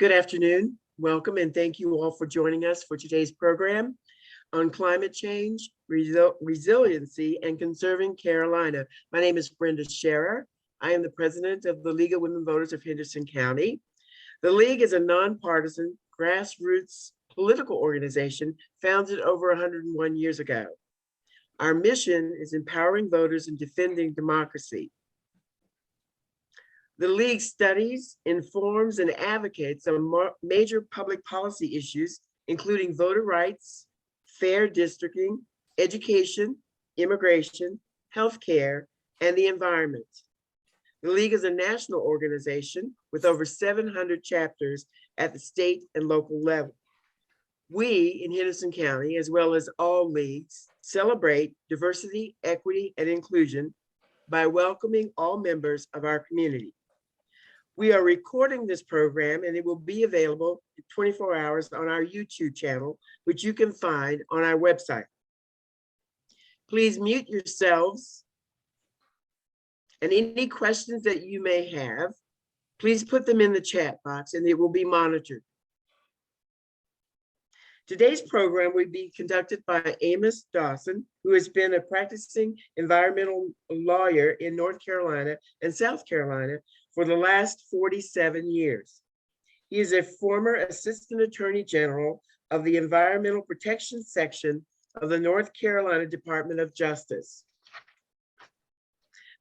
Good afternoon. Welcome and thank you all for joining us for today's program on climate change, resiliency, and conserving Carolina. My name is Brenda Scherer. I am the president of the League of Women Voters of Henderson County. The League is a nonpartisan, grassroots political organization founded over 101 years ago. Our mission is empowering voters and defending democracy. The League studies, informs, and advocates on major public policy issues, including voter rights, fair districting, education, immigration, healthcare, and the environment. The League is a national organization with over 700 chapters at the state and local level. We in Henderson County, as well as all leagues, celebrate diversity, equity, and inclusion by welcoming all members of our community. We are recording this program and it will be available 24 hours on our YouTube channel, which you can find on our website. Please mute yourselves, and any questions that you may have, please put them in the chat box and it will be monitored. Today's program will be conducted by Amos Dawson, who has been a practicing environmental lawyer in North Carolina and South Carolina for the last 47 years. He is a former Assistant Attorney General of the Environmental Protection Section of the North Carolina Department of Justice.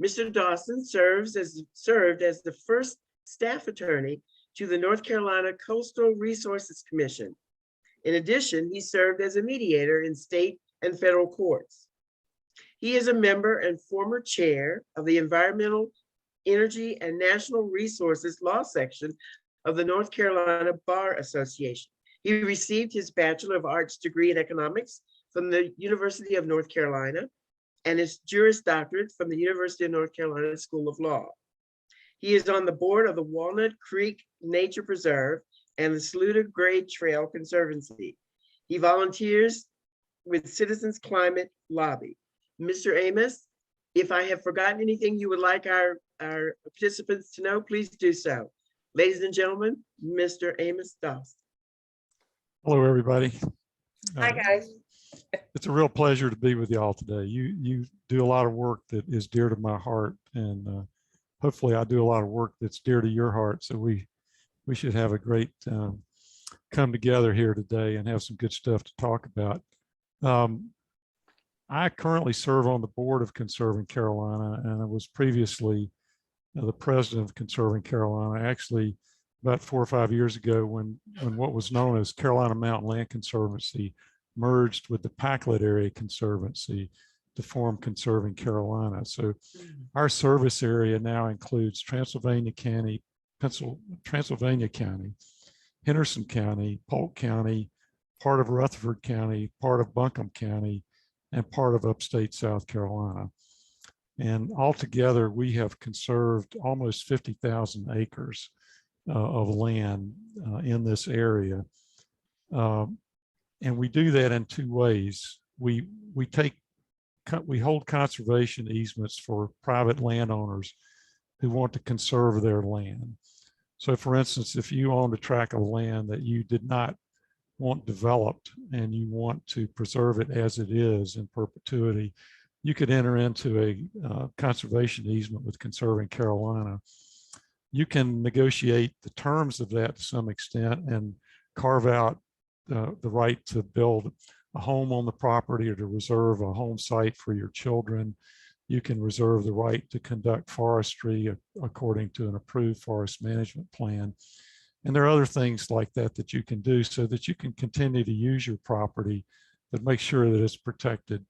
Mr. Dawson served as the first staff attorney to the North Carolina Coastal Resources Commission. In addition, he served as a mediator in state and federal courts. He is a member and former chair of the Environmental, Energy, and National Resources Law Section of the North Carolina Bar Association. He received his Bachelor of Arts degree in economics from the University of North Carolina and his Juris Doctorate from the University of North Carolina School of Law. He is on the board of the Walnut Creek Nature Preserve and the Saluda Grade Trail Conservancy. He volunteers with Citizens Climate Lobby. Mr. Amos, if I have forgotten anything you would like our participants to know, please do so. Ladies and gentlemen, Mr. Amos Dawson. Hello, everybody. Hi, guys. It's a real pleasure to be with you all today. You do a lot of work that is dear to my heart, and hopefully I do a lot of work that's dear to your heart. So we should have a great come together here today and have some good stuff to talk about. I currently serve on the board of Conserving Carolina, and I was previously the president of Conserving Carolina. Actually, about 4 or 5 years ago, when what was known as Carolina Mountain Land Conservancy merged with the Packlet Area Conservancy to form Conserving Carolina. So our service area now includes Transylvania County, Henderson County, Polk County, part of Rutherford County, part of Buncombe County, and part of upstate South Carolina. And altogether, we have conserved almost 50,000 acres of land in this area. And we do that in two ways. We hold conservation easements for private landowners who want to conserve their land. So for instance, if you owned a tract of land that you did not want developed and you want to preserve it as it is in perpetuity, you could enter into a conservation easement with Conserving Carolina. You can negotiate the terms of that to some extent and carve out the right to build a home on the property or to reserve a home site for your children. You can reserve the right to conduct forestry according to an approved forest management plan. And there are other things like that that you can do so that you can continue to use your property, but make sure that it's protected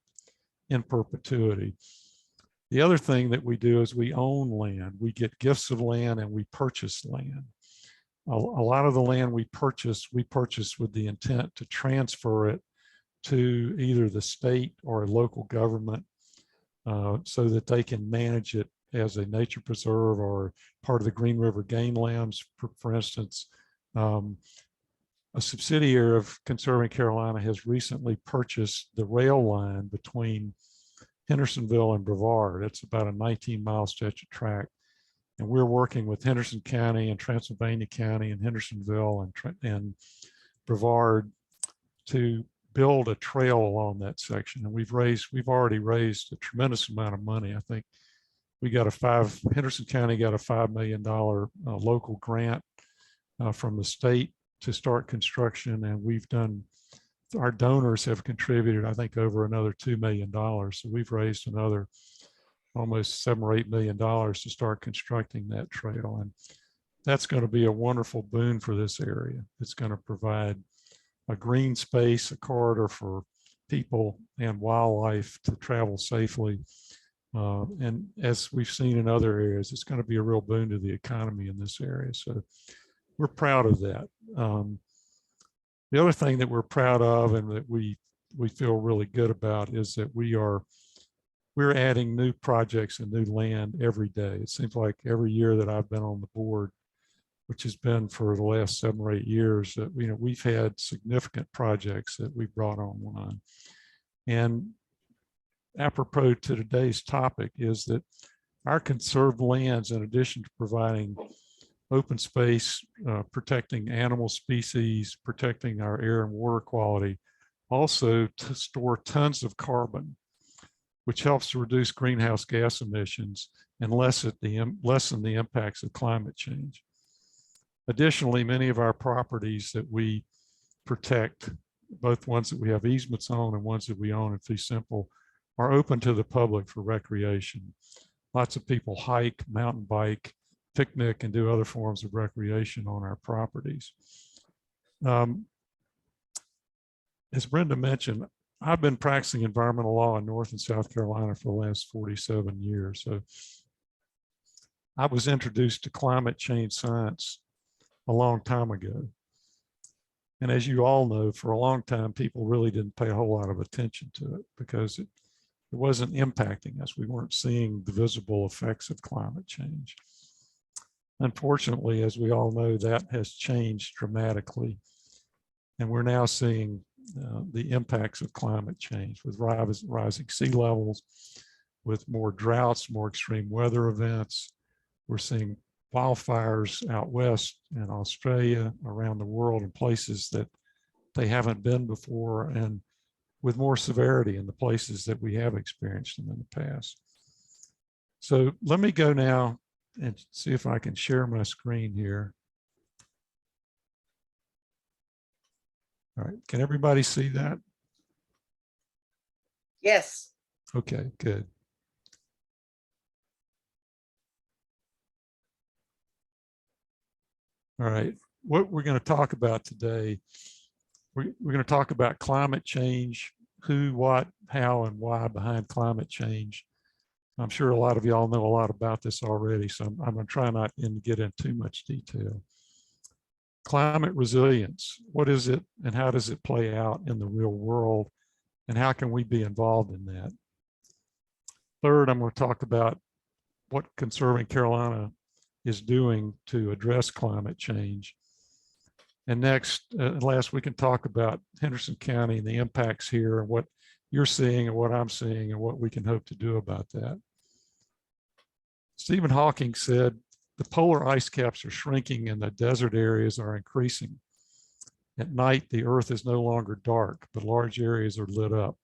in perpetuity. The other thing that we do is we own land. We get gifts of land and we purchase land. A lot of the land we purchase with the intent to transfer it to either the state or a local government so that they can manage it as a nature preserve or part of the Green River Game Lands, for instance. A subsidiary of Conserving Carolina has recently purchased the rail line between Hendersonville and Brevard. It's about a 19-mile stretch of track. And we're working with Henderson County and Transylvania County and Hendersonville and Brevard to build a trail along that section. And we've already raised a tremendous amount of money. I think Henderson County got a $5 million local grant from the state to start construction. And our donors have contributed, I think, over another $2 million. So we've raised another almost $7 or $8 million to start constructing that trail. And that's going to be a wonderful boon for this area. It's going to provide a green space, a corridor for people and wildlife to travel safely. And as we've seen in other areas, it's going to be a real boon to the economy in this area. So we're proud of that. The other thing that we're proud of and that we feel really good about is that we're adding new projects and new land every day. It seems like every year that I've been on the board, which has been for the last 7 or 8 years, that we've had significant projects that we brought online. And apropos to today's topic is that our conserved lands, in addition to providing open space, protecting animal species, protecting our air and water quality, also to store tons of carbon, which helps to reduce greenhouse gas emissions and lessen the impacts of climate change. Additionally, many of our properties that we protect, both ones that we have easements on and ones that we own in fee simple, are open to the public for recreation. Lots of people hike, mountain bike, picnic, and do other forms of recreation on our properties. As Brenda mentioned, I've been practicing environmental law in North and South Carolina for the last 47 years. So I was introduced to climate change science a long time ago. And as you all know, for a long time, people really didn't pay a whole lot of attention to it because it wasn't impacting us. We weren't seeing the visible effects of climate change. Unfortunately, as we all know, that has changed dramatically. And we're now seeing the impacts of climate change with rising sea levels, with more droughts, more extreme weather events. We're seeing wildfires out west in Australia, around the world, in places that they haven't been before, and with more severity in the places that we have experienced them in the past. So let me go now and see if I can share my screen here. All right, can everybody see that? Yes. Okay, good. All right, what we're going to talk about today, we're going to talk about climate change, who, what, how, and why behind climate change. I'm sure a lot of y'all know a lot about this already, so I'm going to try not to get into too much detail. Climate resilience, what is it and how does it play out in the real world, and how can we be involved in that? Third, I'm going to talk about what Conserving Carolina is doing to address climate change. And next, last, we can talk about Henderson County and the impacts here and what you're seeing and what I'm seeing and what we can hope to do about that. Stephen Hawking said, the polar ice caps are shrinking and the desert areas are increasing. At night, the earth is no longer dark, but large areas are lit up.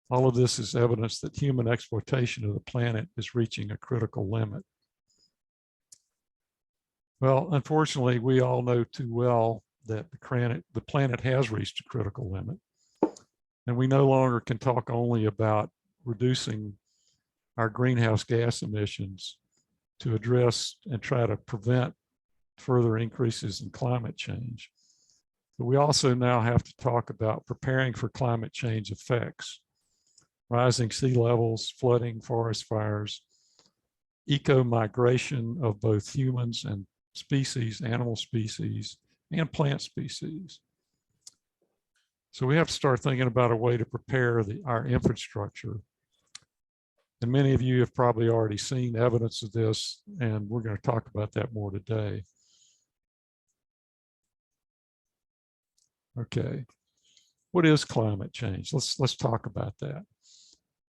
All of this is evidence that human exploitation of the planet is reaching a critical limit. Well, unfortunately, we all know too well that the planet has reached a critical limit. And we no longer can talk only about reducing our greenhouse gas emissions to address and try to prevent further increases in climate change. But we also now have to talk about preparing for climate change effects, rising sea levels, flooding, forest fires, eco-migration of both humans and species, animal species, and plant species. So we have to start thinking about a way to prepare our infrastructure. And many of you have probably already seen evidence of this, and we're going to talk about that more today. Okay, what is climate change? Let's talk about that.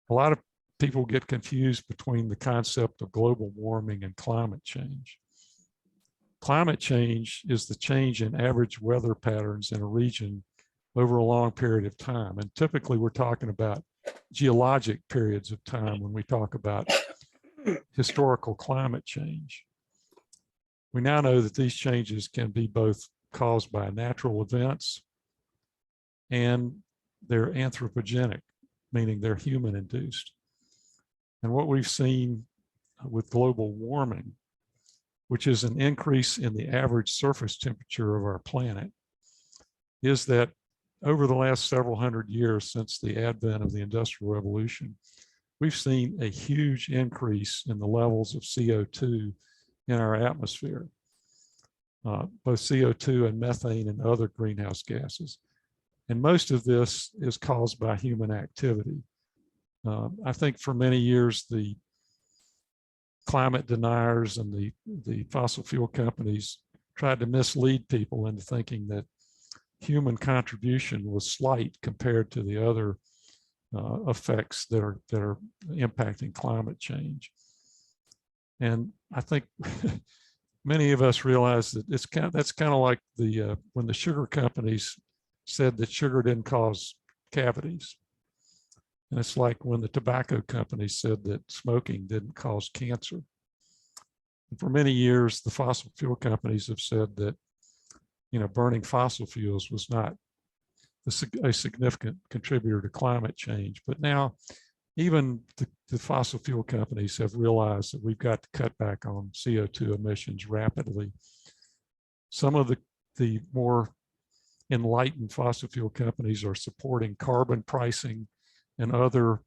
A lot of people get confused between the concept of global warming and climate change. Climate change is the change in average weather patterns in a region over a long period of time. And typically we're talking about geologic periods of time when we talk about historical climate change. We now know that these changes can be both caused by natural events and they're anthropogenic, meaning they're human induced. And what we've seen with global warming, which is an increase in the average surface temperature of our planet, is that over the last several hundred years since the advent of the Industrial Revolution, we've seen a huge increase in the levels of CO2 in our atmosphere, both CO2 and methane and other greenhouse gases. And most of this is caused by human activity. I think for many years, the climate deniers and the fossil fuel companies tried to mislead people into thinking that human contribution was slight compared to the other effects that are impacting climate change. And I think many of us realize that that's kind of like when the sugar companies said that sugar didn't cause cavities. And it's like when the tobacco companies said that smoking didn't cause cancer. And for many years, the fossil fuel companies have said that, burning fossil fuels was not a significant contributor to climate change. But now even the fossil fuel companies have realized that we've got to cut back on CO2 emissions rapidly. Some of the more enlightened fossil fuel companies are supporting carbon pricing and other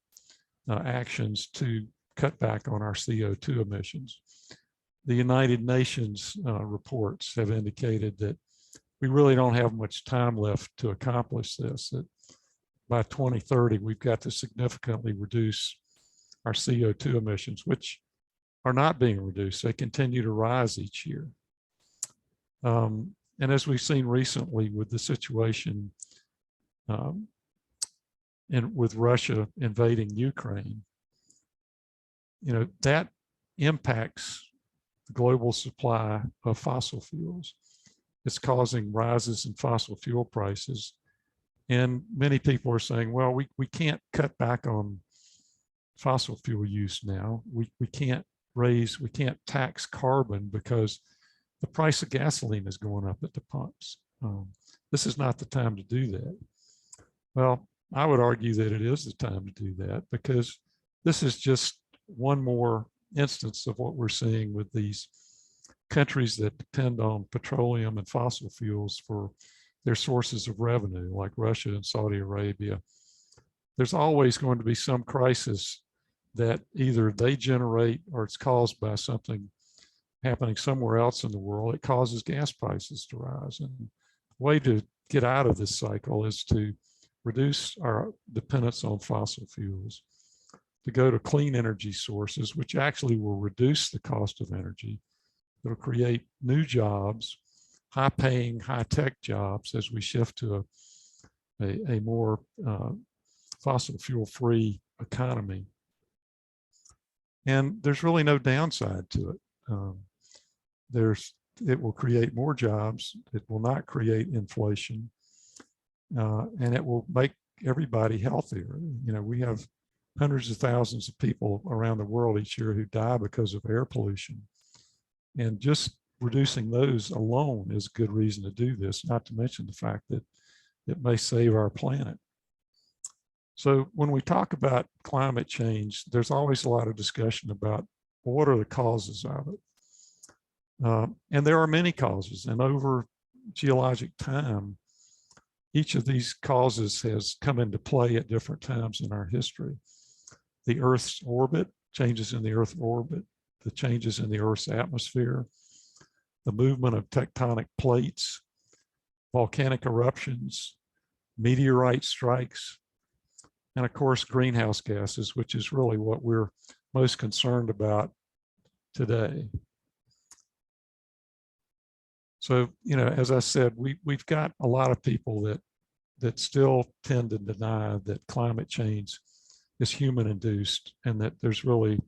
actions to cut back on our CO2 emissions. The United Nations reports have indicated that we really don't have much time left to accomplish this, that by 2030, we've got to significantly reduce our CO2 emissions, which are not being reduced. They continue to rise each year. And as we've seen recently with the situation with Russia invading Ukraine, that impacts the global supply of fossil fuels. It's causing rises in fossil fuel prices. And many people are saying, well, we can't cut back on fossil fuel use now. We can't tax carbon because the price of gasoline is going up at the pumps. This is not the time to do that. Well, I would argue that it is the time to do that because this is just one more instance of what we're seeing with these countries that depend on petroleum and fossil fuels for their sources of revenue, like Russia and Saudi Arabia. There's always going to be some crisis that either they generate or it's caused by something happening somewhere else in the world. It causes gas prices to rise. And the way to get out of this cycle is to reduce our dependence on fossil fuels, to go to clean energy sources, which actually will reduce the cost of energy. It'll create new jobs, high-paying, high-tech jobs as we shift to a more fossil fuel-free economy. And there's really no downside to it. It will create more jobs. It will not create inflation, and it will make everybody healthier. We have hundreds of thousands of people around the world each year who die because of air pollution. And just reducing those alone is a good reason to do this, not to mention the fact that it may save our planet. So when we talk about climate change, there's always a lot of discussion about, well, what are the causes of it? And there are many causes, and over geologic time, each of these causes has come into play at different times in our history. The Earth's orbit, changes in the Earth's orbit, the changes in the Earth's atmosphere, the movement of tectonic plates, volcanic eruptions, meteorite strikes, and of course, greenhouse gases, which is really what we're most concerned about today. So, as I said, we've got a lot of people that still tend to deny that climate change is human induced, and that there's really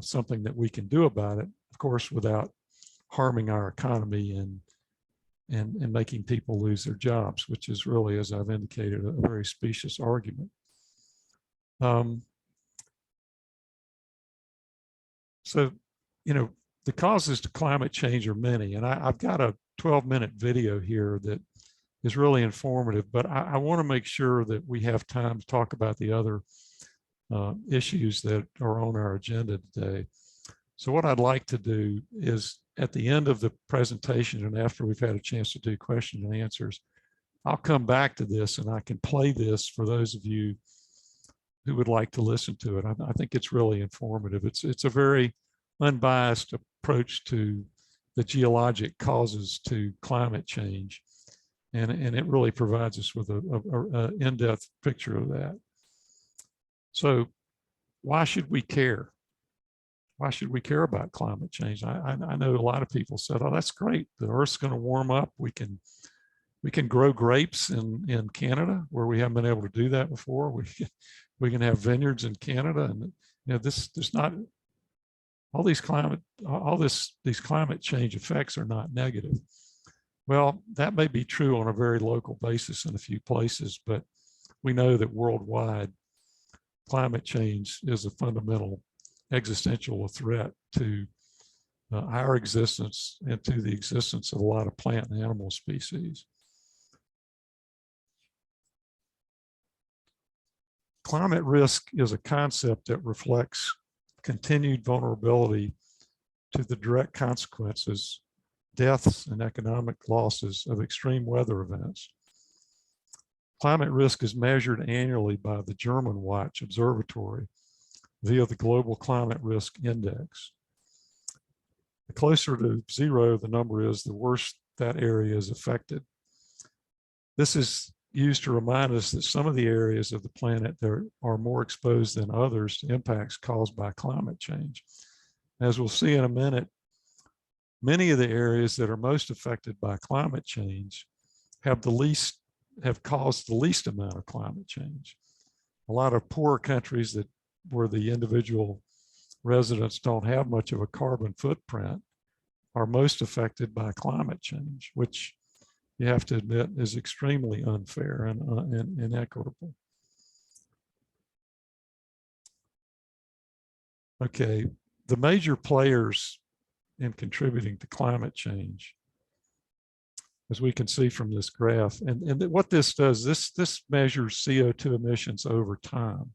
something that we can do about it, of course, without harming our economy and making people lose their jobs, which is really, as I've indicated, a very specious argument. So, you know, the causes to climate change are many, and I've got a 12-minute video here that is really informative, but I want to make sure that we have time to talk about the other issues that are on our agenda today. So what I'd like to do is at the end of the presentation and after we've had a chance to do question and answers, I'll come back to this and I can play this for those of you who would like to listen to it. I think it's really informative. It's a very unbiased approach to the geologic causes to climate change. And it really provides us with a in-depth picture of that. So why should we care? Why should we care about climate change? I know a lot of people said, oh, that's great. The Earth's going to warm up. We can grow grapes in Canada where we haven't been able to do that before. We can have vineyards in Canada, and you know, there's not all these climate change effects are not negative. Well, that may be true on a very local basis in a few places, but we know that worldwide climate change is a fundamental existential threat to our existence and to the existence of a lot of plant and animal species. Climate risk is a concept that reflects continued vulnerability to the direct consequences, deaths, and economic losses of extreme weather events. Climate risk is measured annually by the German Watch Observatory via the Global Climate Risk Index. The closer to zero the number is, the worse that area is affected. This is used to remind us that some of the areas of the planet that are more exposed than others to impacts caused by climate change. As we'll see in a minute, many of the areas that are most affected by climate change have caused the least amount of climate change. A lot of poorer countries where the individual residents don't have much of a carbon footprint are most affected by climate change, which you have to admit is extremely unfair and inequitable. Okay, the major players in contributing to climate change, as we can see from this graph, and what this does, this measures CO2 emissions over time.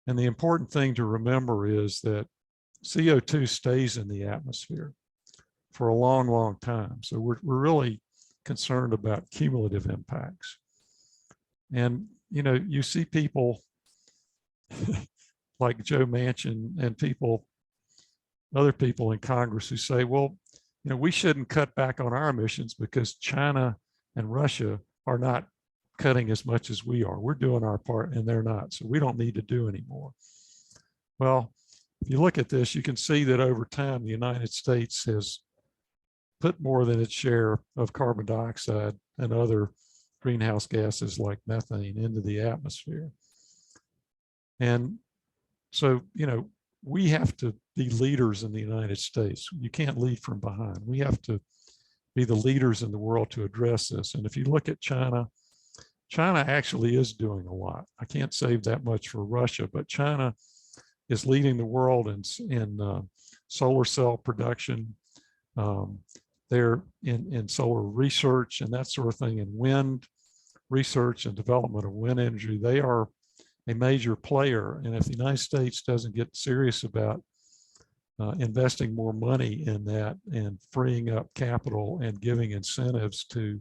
And the important thing to remember is that CO2 stays in the atmosphere for a long, long time. So we're really concerned about cumulative impacts. And, you know, you see people like Joe Manchin and other people in Congress who say, well, you know, we shouldn't cut back on our emissions because China and Russia are not cutting as much as we are. We're doing our part and they're not, so we don't need to do any more. Well, if you look at this, you can see that over time, the United States has put more than its share of carbon dioxide and other greenhouse gases like methane into the atmosphere. And so, you know, we have to be leaders in the United States. You can't lead from behind. We have to be the leaders in the world to address this. And if you look at China, China actually is doing a lot. I can't save that much for Russia, but China is leading the world in solar cell production. They're in solar research and that sort of thing, and wind research and development of wind energy. They are a major player. And if the United States doesn't get serious about investing more money in that and freeing up capital and giving incentives to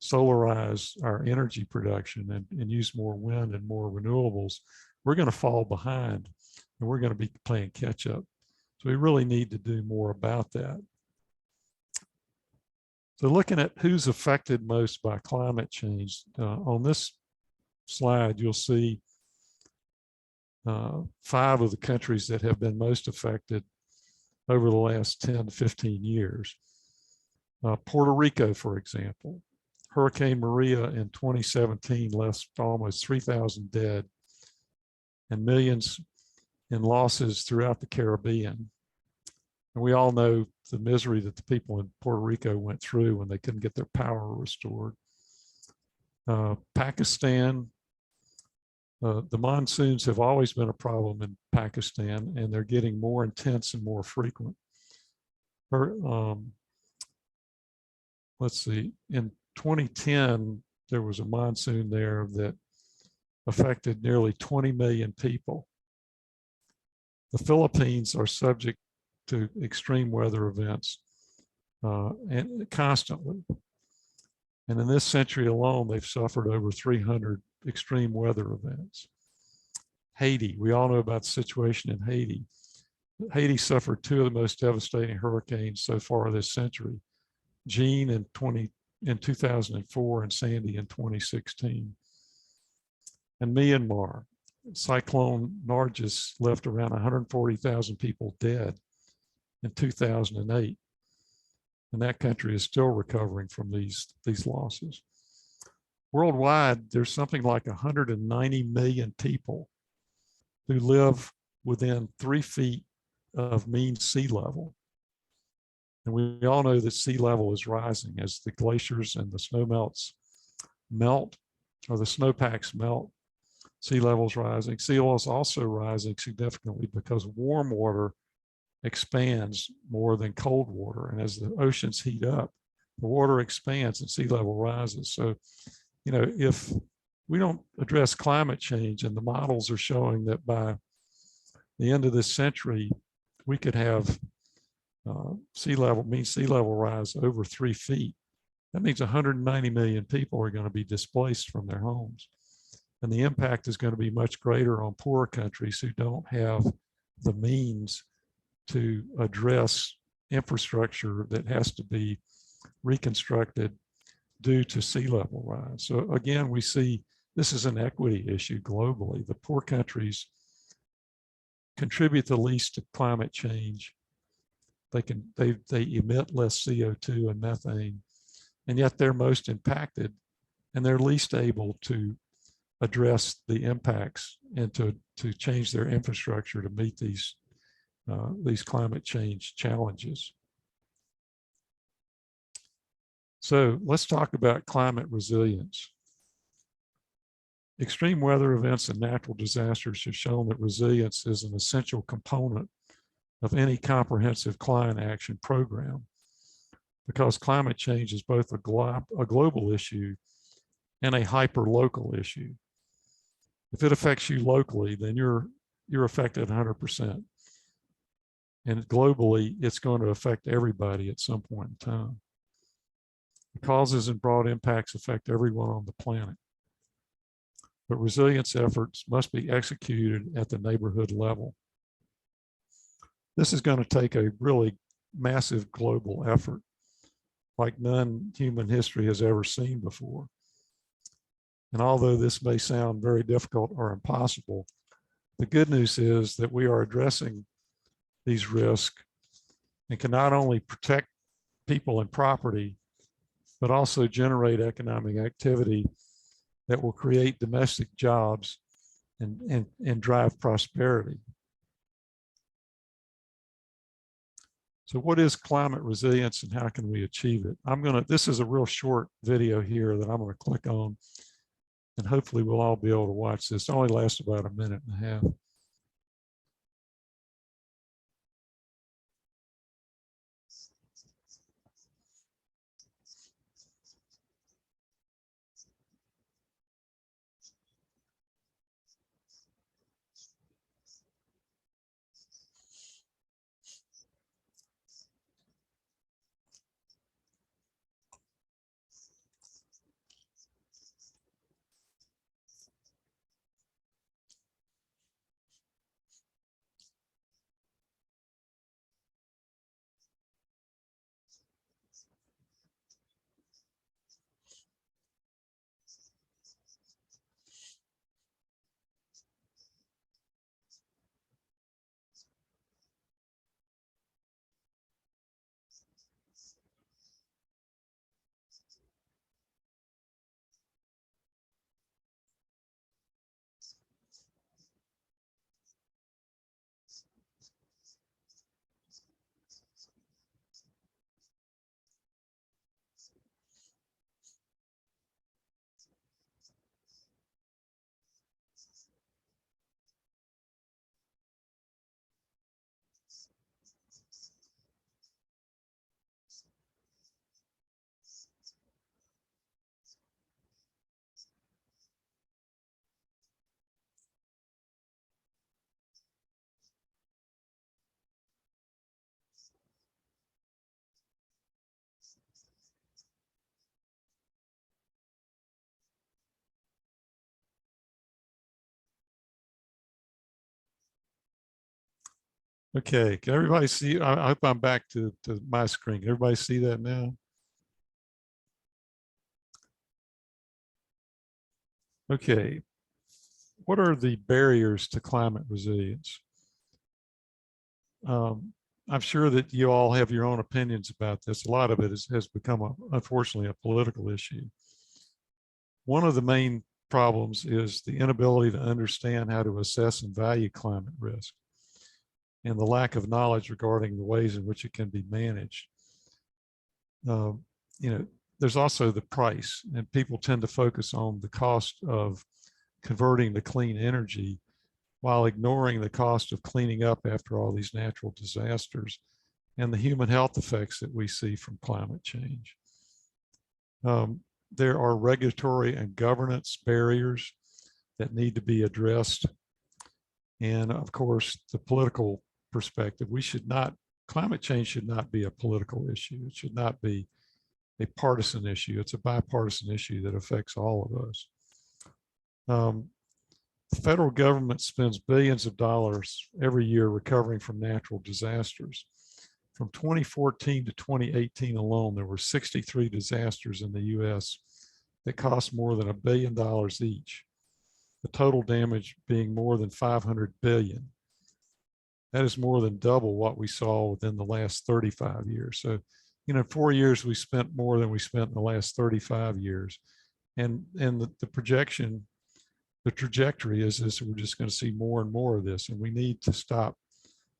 solarize our energy production and use more wind and more renewables, we're going to fall behind and we're going to be playing catch up. So we really need to do more about that. So looking at who's affected most by climate change, on this slide, you'll see 5 of the countries that have been most affected over the last 10 to 15 years. Puerto Rico, for example, Hurricane Maria in 2017 left almost 3,000 dead and millions in losses throughout the Caribbean. And we all know the misery that the people in Puerto Rico went through when they couldn't get their power restored. Pakistan, the monsoons have always been a problem in Pakistan, and they're getting more intense and more frequent. Let's see, in 2010, there was a monsoon there that affected nearly 20 million people. The Philippines are subject to extreme weather events and constantly. And in this century alone, they've suffered over 300 extreme weather events. Haiti, we all know about the situation in Haiti. Haiti suffered two of the most devastating hurricanes so far this century, Jean in 2004 and Sandy in 2016. And Myanmar, Cyclone Nargis left around 140,000 people dead in 2008. And that country is still recovering from these losses. Worldwide, there's something like 190 million people who live within 3 feet of mean sea level. And we all know that sea level is rising as the glaciers and the snow melts melt, or the snowpacks melt. Sea level's rising. Sea level is also rising significantly because warm water expands more than cold water. And as the oceans heat up, the water expands and sea level rises. So, you know, if we don't address climate change, and the models are showing that by the end of this century, we could have mean sea level rise over 3 feet. That means 190 million people are going to be displaced from their homes. And the impact is going to be much greater on poorer countries who don't have the means to address infrastructure that has to be reconstructed due to sea level rise. So again, we see this is an equity issue globally. The poor countries contribute the least to climate change. They emit less CO2 and methane, and yet they're most impacted, and they're least able to address the impacts and to change their infrastructure to meet these climate change challenges. So let's talk about climate resilience. Extreme weather events and natural disasters have shown that resilience is an essential component of any comprehensive climate action program, because climate change is both a global issue and a hyper-local issue. If it affects you locally, then you're affected 100%. And globally, it's going to affect everybody at some point in time. The causes and broad impacts affect everyone on the planet. But resilience efforts must be executed at the neighborhood level. This is going to take a really massive global effort, like none human history has ever seen before. And although this may sound very difficult or impossible, the good news is that we are addressing these risks and can not only protect people and property, but also generate economic activity that will create domestic jobs and drive prosperity. So what is climate resilience and how can we achieve it? This is a real short video here that I'm going to click on, and hopefully we'll all be able to watch this. It only lasts about a minute and a half. Okay, can everybody see? I hope I'm back to my screen. Can everybody see that now? Okay, what are the barriers to climate resilience? I'm sure that you all have your own opinions about this. A lot of it has become, unfortunately, a political issue. One of the main problems is the inability to understand how to assess and value climate risk, and the lack of knowledge regarding the ways in which it can be managed. You know, there's also the price, and people tend to focus on the cost of converting to clean energy while ignoring the cost of cleaning up after all these natural disasters and the human health effects that we see from climate change. There are regulatory and governance barriers that need to be addressed. And of course, the political perspective, climate change should not be a political issue. It should not be a partisan issue. It's a bipartisan issue that affects all of us. The federal government spends billions of dollars every year recovering from natural disasters. From 2014 to 2018 alone, there were 63 disasters in the US that cost more than $1 billion each. The total damage being more than 500 billion. That is more than double what we saw within the last 35 years. So, you know, 4 years we spent more than we spent in the last 35 years. And the projection, the trajectory is we're just going to see more and more of this, and we need to stop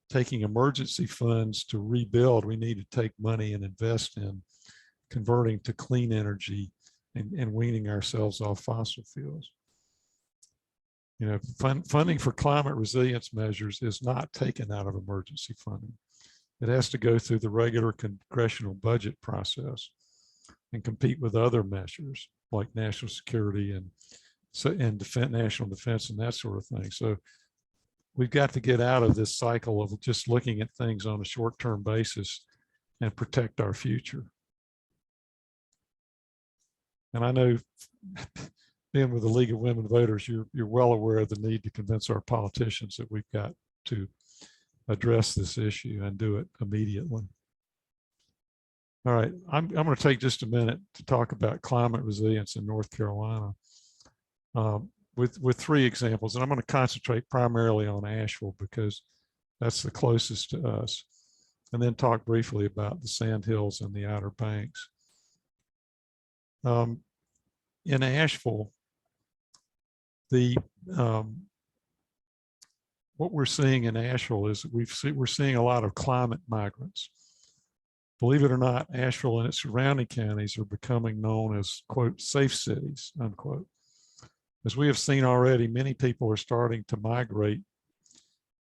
taking emergency funds to rebuild. We need to take money and invest in converting to clean energy and weaning ourselves off fossil fuels. You know, funding for climate resilience measures is not taken out of emergency funding. It has to go through the regular congressional budget process and compete with other measures like national security and national defense and that sort of thing. So we've got to get out of this cycle of just looking at things on a short-term basis and protect our future. And I know, being with the League of Women Voters, you're well aware of the need to convince our politicians that we've got to address this issue and do it immediately. All right, I'm going to take just a minute to talk about climate resilience in North Carolina with 3 examples, and I'm going to concentrate primarily on Asheville because that's the closest to us, and then talk briefly about the Sandhills and the Outer Banks. In Asheville, what we're seeing in Asheville is we're seeing a lot of climate migrants. Believe it or not, Asheville and its surrounding counties are becoming known as, quote, safe cities, unquote. As we have seen already, many people are starting to migrate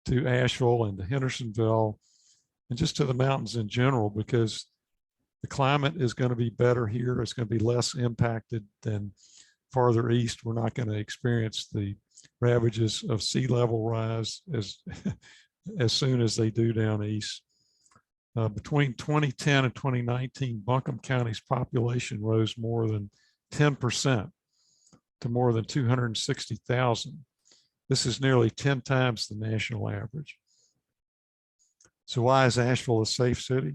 to Asheville and to Hendersonville and just to the mountains in general, because the climate is going to be better here. It's going to be less impacted than farther east. We're not going to experience the ravages of sea level rise as soon as they do down east. Between 2010 and 2019, Buncombe County's population rose more than 10% to more than 260,000. This is nearly 10 times the national average. So why is Asheville a safe city?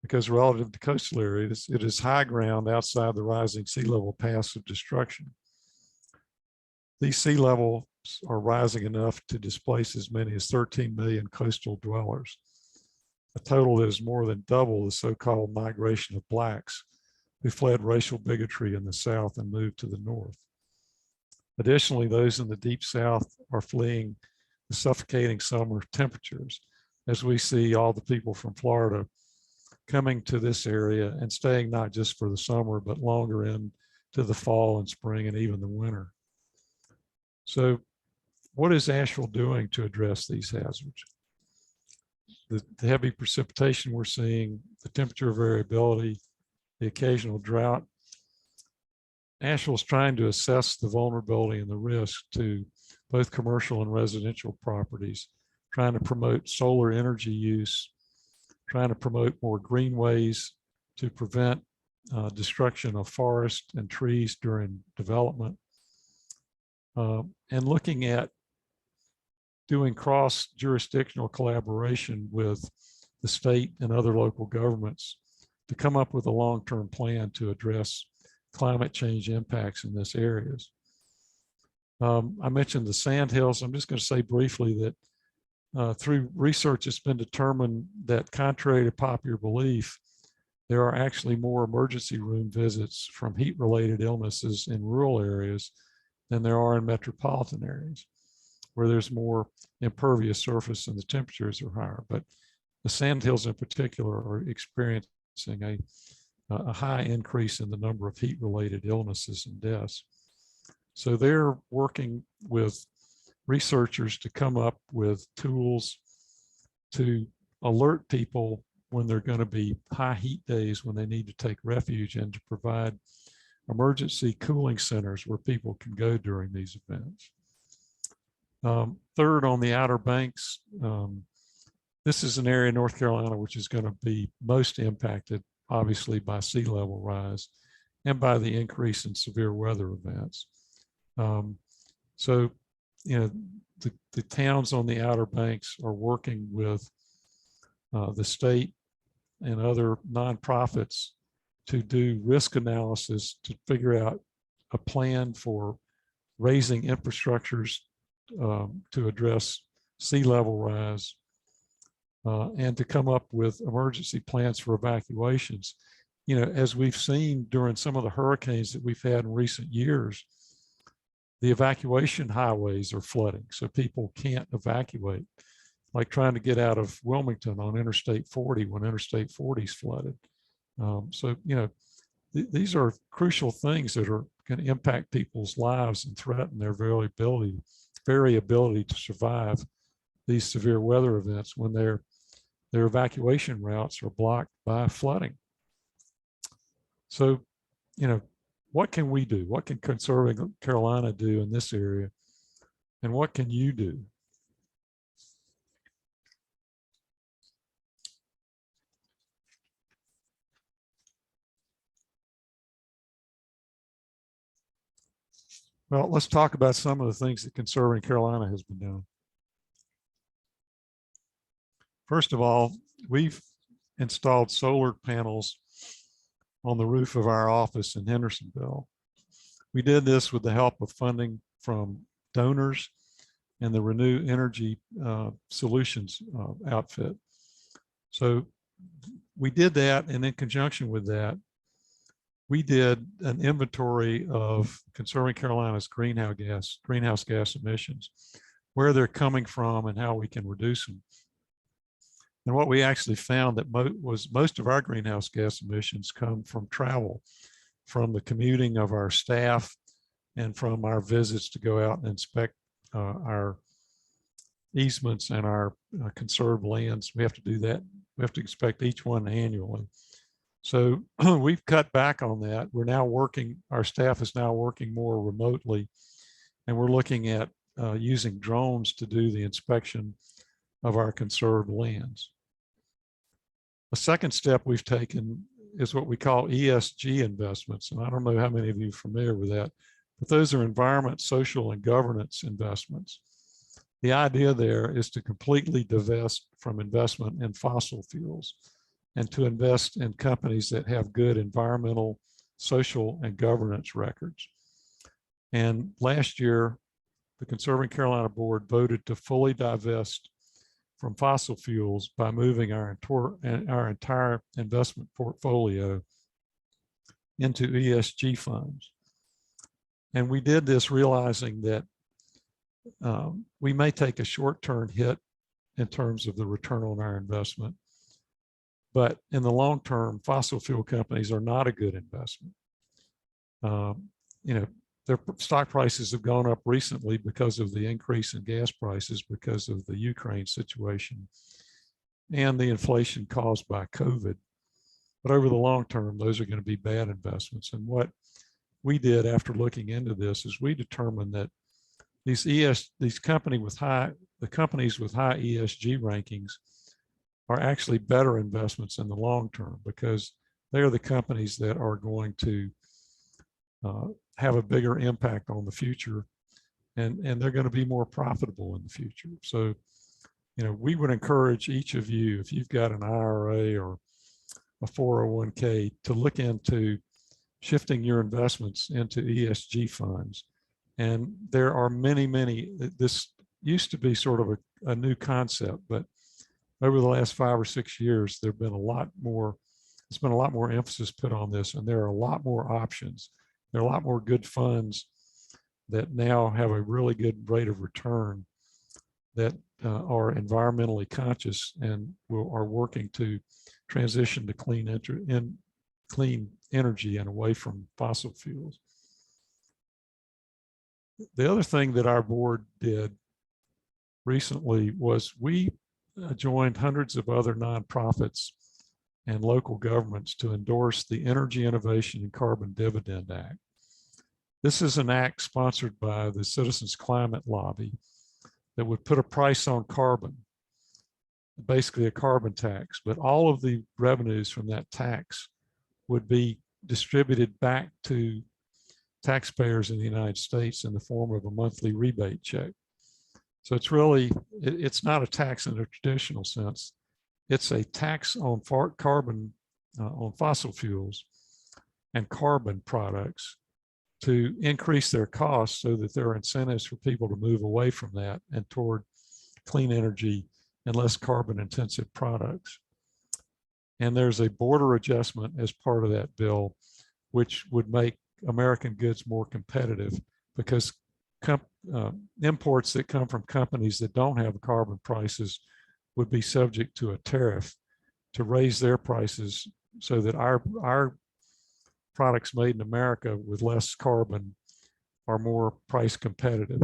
Because relative to coastal areas, it is high ground outside the rising sea level paths of destruction. These sea levels are rising enough to displace as many as 13 million coastal dwellers, a total that is more than double the so-called migration of blacks who fled racial bigotry in the South and moved to the North. Additionally, those in the deep South are fleeing the suffocating summer temperatures, as we see all the people from Florida coming to this area and staying not just for the summer, but longer into the fall and spring and even the winter. So what is Asheville doing to address these hazards? The heavy precipitation we're seeing, the temperature variability, the occasional drought. Asheville is trying to assess the vulnerability and the risk to both commercial and residential properties, trying to promote solar energy use, trying to promote more greenways to prevent destruction of forest and trees during development, and looking at doing cross-jurisdictional collaboration with the state and other local governments to come up with a long-term plan to address climate change impacts in this areas. I mentioned the sandhills. I'm just going to say briefly that through research, it's been determined that contrary to popular belief, there are actually more emergency room visits from heat-related illnesses in rural areas than there are in metropolitan areas, where there's more impervious surface and the temperatures are higher. But the sandhills in particular are experiencing a high increase in the number of heat-related illnesses and deaths. So they're working with researchers to come up with tools to alert people when they're going to be high heat days when they need to take refuge, and to provide emergency cooling centers where people can go during these events. Third, on the Outer Banks, this is an area in North Carolina which is going to be most impacted, obviously, by sea level rise and by the increase in severe weather events. So, you know, the towns on the Outer Banks are working with the state and other nonprofits to do risk analysis to figure out a plan for raising infrastructures to address sea level rise, and to come up with emergency plans for evacuations. You know, as we've seen during some of the hurricanes that we've had in recent years, the evacuation highways are flooding, so people can't evacuate, like trying to get out of Wilmington on Interstate 40 when Interstate 40 is flooded. So, you know, these are crucial things that are going to impact people's lives and threaten their very ability to survive these severe weather events when their evacuation routes are blocked by flooding. So, you know, what can we do? What can Conserving Carolina do in this area? And what can you do? Well, let's talk about some of the things that Conserving Carolina has been doing. First of all, we've installed solar panels on the roof of our office in Hendersonville. We did this with the help of funding from donors and the Renew Energy Solutions outfit. So we did that, and in conjunction with that, we did an inventory of Conserving Carolina's greenhouse gas emissions, where they're coming from and how we can reduce them. And what we actually found that most of our greenhouse gas emissions come from travel, from the commuting of our staff and from our visits to go out and inspect our easements and our conserved lands. We have to do that. We have to inspect each one annually. So we've cut back on that. We're now working, our staff is now working more remotely, and we're looking at using drones to do the inspection of our conserved lands. A second step we've taken is what we call ESG investments. And I don't know how many of you are familiar with that, but those are environment, social, and governance investments. The idea there is to completely divest from investment in fossil fuels and to invest in companies that have good environmental, social, and governance records. And last year, the Conserving Carolina Board voted to fully divest from fossil fuels by moving our entire investment portfolio into ESG funds. And we did this realizing that we may take a short-term hit in terms of the return on our investment, but in the long term, fossil fuel companies are not a good investment. You know, their stock prices have gone up recently because of the increase in gas prices because of the Ukraine situation and the inflation caused by COVID. But over the long term, those are going to be bad investments. And what we did after looking into this is we determined that the companies with high ESG rankings are actually better investments in the long term, because they're the companies that are going to have a bigger impact on the future and they're going to be more profitable in the future. So, we would encourage each of you, if you've got an IRA or a 401k, to look into shifting your investments into ESG funds. And there are many, this used to be sort of a new concept, but over the last 5 or 6 years, there's been a lot more emphasis put on this, and there are a lot more options. There are a lot more good funds that now have a really good rate of return that are environmentally conscious and are working to transition to clean energy and away from fossil fuels. The other thing that our board did recently was we joined hundreds of other nonprofits and local governments to endorse the Energy Innovation and Carbon Dividend Act. This is an act sponsored by the Citizens Climate Lobby that would put a price on carbon, basically a carbon tax, but all of the revenues from that tax would be distributed back to taxpayers in the United States in the form of a monthly rebate check. So it's really, it's not a tax in a traditional sense. It's a tax on carbon, on fossil fuels and carbon products to increase their costs so that there are incentives for people to move away from that and toward clean energy and less carbon intensive products. And there's a border adjustment as part of that bill, which would make American goods more competitive, because imports that come from companies that don't have carbon prices would be subject to a tariff to raise their prices so that our products made in America with less carbon are more price competitive.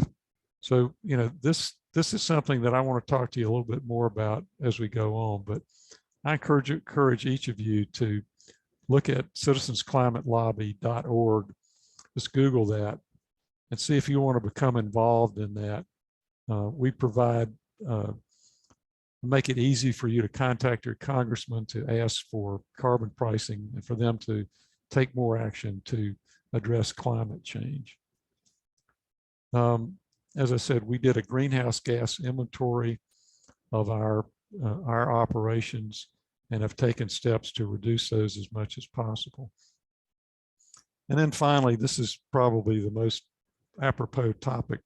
So, this is something that I want to talk to you a little bit more about as we go on, but I encourage each of you to look at citizensclimatelobby.org. Just Google that and see if you want to become involved in that. We provide, make it easy for you to contact your congressman to ask for carbon pricing and for them to take more action to address climate change. As I said, we did a greenhouse gas inventory of our operations and have taken steps to reduce those as much as possible. And then finally, this is probably the most apropos topic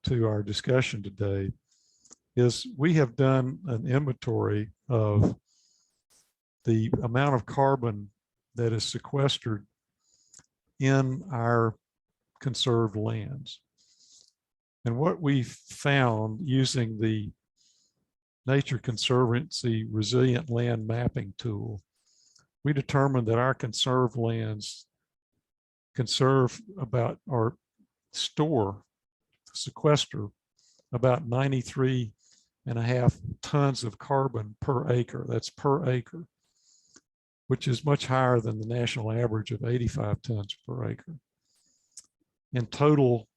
to our discussion today, is we have done an inventory of the amount of carbon that is sequestered in our conserved lands. And what we found using the Nature Conservancy Resilient Land Mapping tool, we determined that our conserved lands conserve about, or sequester about 93.5 tons of carbon per acre. That's per acre, which is much higher than the national average of 85 tons per acre. In total,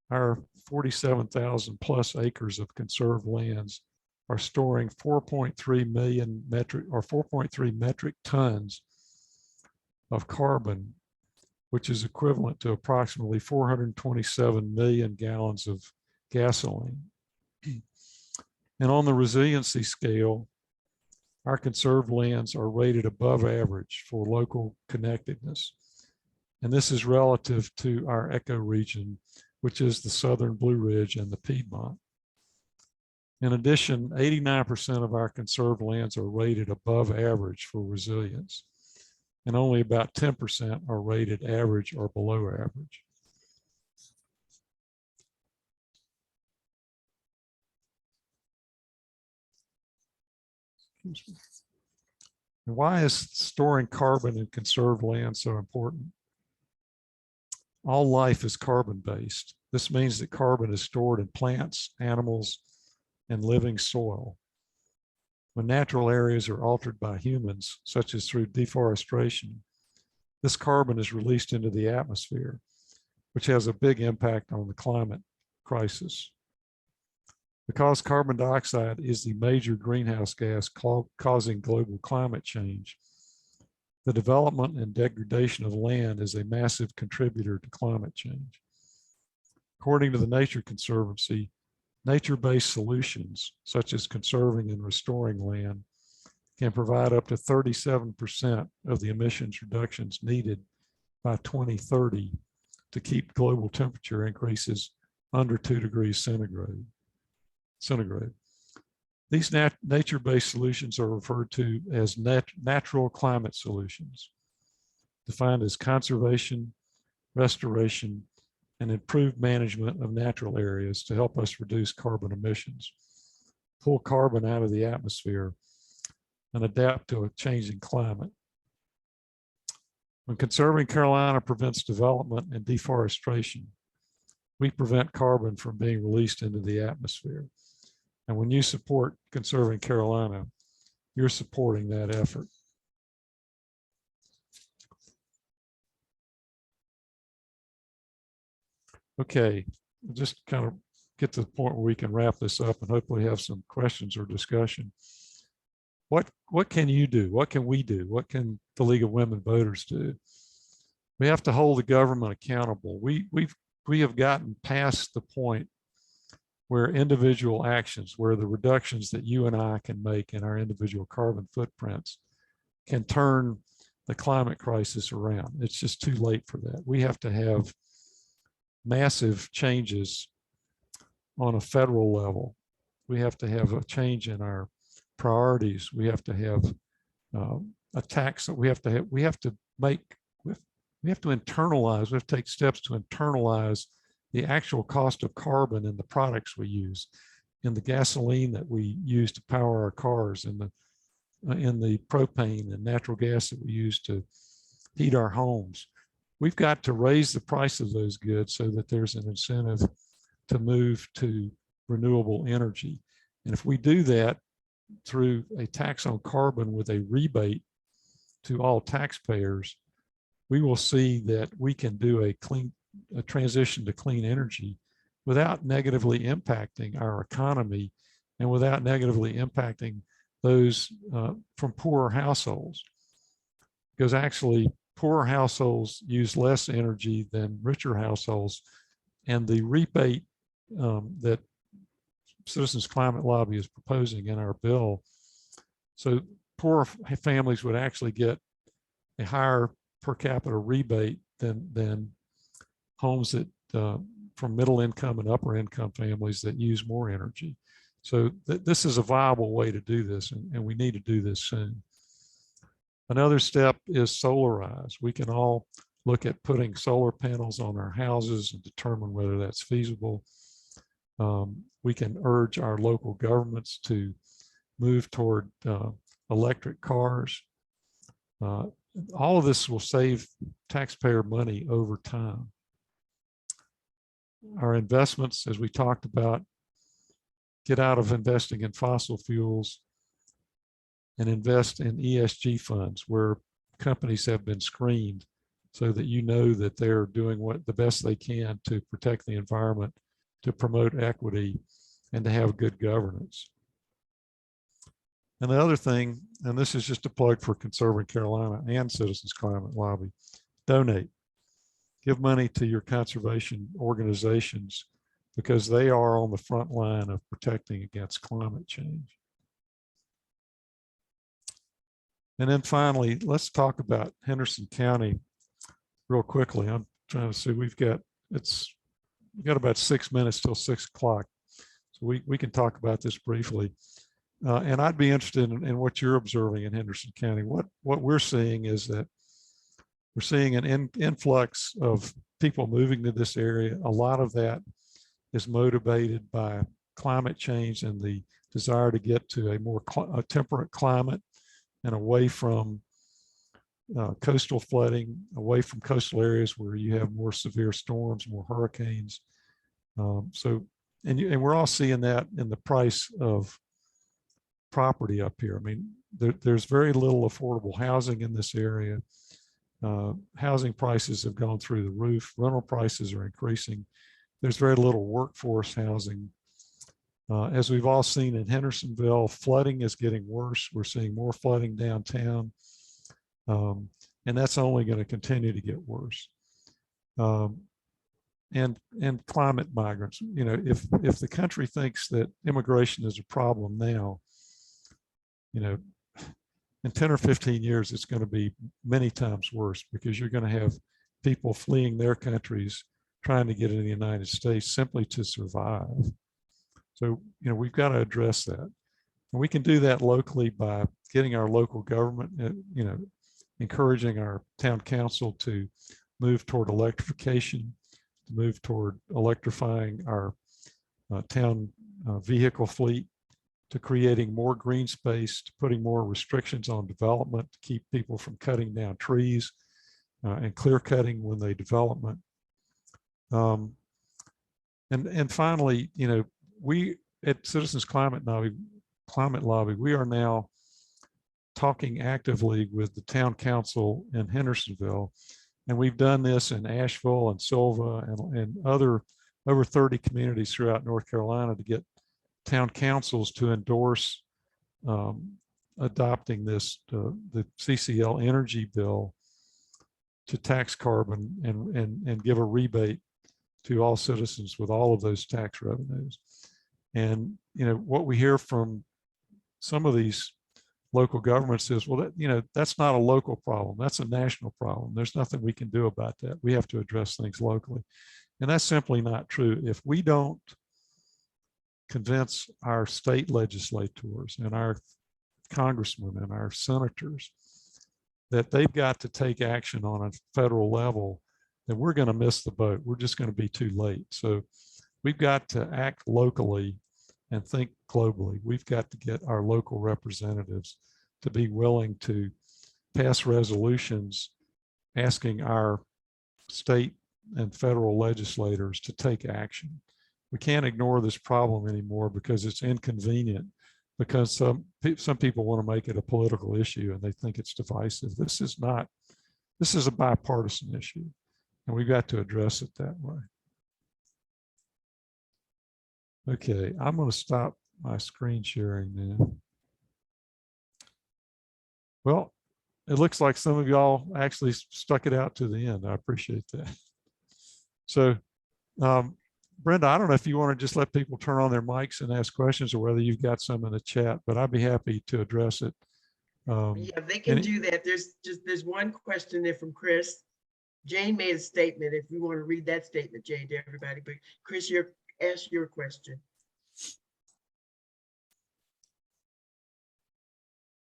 our 47,000 plus acres of conserved lands are storing 4.3 metric tons of carbon, which is equivalent to approximately 427 million gallons of gasoline. And on the resiliency scale, our conserved lands are rated above average for local connectedness. And this is relative to our ecoregion, which is the Southern Blue Ridge and the Piedmont. In addition, 89% of our conserved lands are rated above average for resilience, and only about 10% are rated average or below average. And why is storing carbon in conserved land so important? All life is carbon-based. This means that carbon is stored in plants, animals, and living soil. When natural areas are altered by humans, such as through deforestation, this carbon is released into the atmosphere, which has a big impact on the climate crisis. Because carbon dioxide is the major greenhouse gas causing global climate change, the development and degradation of land is a massive contributor to climate change. According to the Nature Conservancy, nature-based solutions, such as conserving and restoring land, can provide up to 37% of the emissions reductions needed by 2030 to keep global temperature increases under 2 degrees centigrade. These nature-based solutions are referred to as natural climate solutions, defined as conservation, restoration, and improved management of natural areas to help us reduce carbon emissions, pull carbon out of the atmosphere, and adapt to a changing climate. When Conserving Carolina prevents development and deforestation, we prevent carbon from being released into the atmosphere. And when you support Conserving Carolina, you're supporting that effort. Okay, just kind of get to the point where we can wrap this up and hopefully have some questions or discussion. What can you do? What can we do? What can the League of Women Voters do? We have to hold the government accountable. We have gotten past the point where individual actions, where the reductions that you and I can make in our individual carbon footprints can turn the climate crisis around. It's just too late for that. We have to have massive changes on a federal level. We have to have a change in our priorities. We have to have a tax that we have to internalize. We have to take steps to internalize the actual cost of carbon in the products we use, in the gasoline that we use to power our cars, in the propane and natural gas that we use to heat our homes. We've got to raise the price of those goods so that there's an incentive to move to renewable energy. And if we do that through a tax on carbon with a rebate to all taxpayers, we will see that we can do a transition to clean energy without negatively impacting our economy and without negatively impacting those from poorer households. Because actually, poorer households use less energy than richer households, and the rebate that Citizens Climate Lobby is proposing in our bill, so poor families would actually get a higher per capita rebate than homes that from middle income and upper income families that use more energy. So this is a viable way to do this, and we need to do this soon. Another step is solarize. We can all look at putting solar panels on our houses and determine whether that's feasible. We can urge our local governments to move toward electric cars. All of this will save taxpayer money over time. Our investments, as we talked about, get out of investing in fossil fuels and invest in ESG funds where companies have been screened so that you know that they're doing the best they can to protect the environment, to promote equity, and to have good governance. And the other thing, and this is just a plug for Conserving Carolina and Citizens Climate Lobby, donate. Give money to your conservation organizations because they are on the front line of protecting against climate change. And then finally, let's talk about Henderson County real quickly. I'm trying to see, we've got about 6 minutes till 6 o'clock. So we can talk about this briefly. And I'd be interested in what you're observing in Henderson County. What we're seeing is that we're seeing an influx of people moving to this area. A lot of that is motivated by climate change and the desire to get to a more temperate climate and away from coastal flooding, away from coastal areas where you have more severe storms, more hurricanes. And we're all seeing that in the price of property up here. I mean, there's very little affordable housing in this area. Housing prices have gone through the roof. Rental prices are increasing. There's very little workforce housing. As we've all seen in Hendersonville, flooding is getting worse. We're seeing more flooding downtown. And that's only going to continue to get worse. and climate migrants. You know, if the country thinks that immigration is a problem now, you know, in 10 or 15 years, it's going to be many times worse, because you're going to have people fleeing their countries trying to get in the United States simply to survive. So, you know, we've got to address that. And we can do that locally by getting our local government, you know, encouraging our town council to move toward electrification, to move toward electrifying our town vehicle fleet, to creating more green space, to putting more restrictions on development to keep people from cutting down trees and clear cutting when they development. And finally, you know, we at Citizens Climate Lobby, we are now talking actively with the town council in Hendersonville. And we've done this in Asheville and Silva and other over 30 communities throughout North Carolina to get town councils to endorse adopting this, the CCL energy bill to tax carbon and give a rebate to all citizens with all of those tax revenues. And, you know, what we hear from some of these local governments is, well, that, you know, that's not a local problem. That's a national problem. There's nothing we can do about that. We have to address things locally. And that's simply not true. If we don't convince our state legislators and our congressmen and our senators that they've got to take action on a federal level, then we're going to miss the boat. We're just going to be too late. So we've got to act locally and think globally. We've got to get our local representatives to be willing to pass resolutions asking our state and federal legislators to take action. We can't ignore this problem anymore because it's inconvenient, because some people want to make it a political issue and they think it's divisive. This is not, this is a bipartisan issue, and we've got to address it that way. Okay, I'm going to stop my screen sharing now. Well, it looks like some of y'all actually stuck it out to the end. I appreciate that. So, Brenda, I don't know if you want to just let people turn on their mics and ask questions, or whether you've got some in the chat, but I'd be happy to address it. Yeah, they can do that. There's one question there from Chris. Jane made a statement. If you want to read that statement, Jane, to everybody, but Chris, ask your question.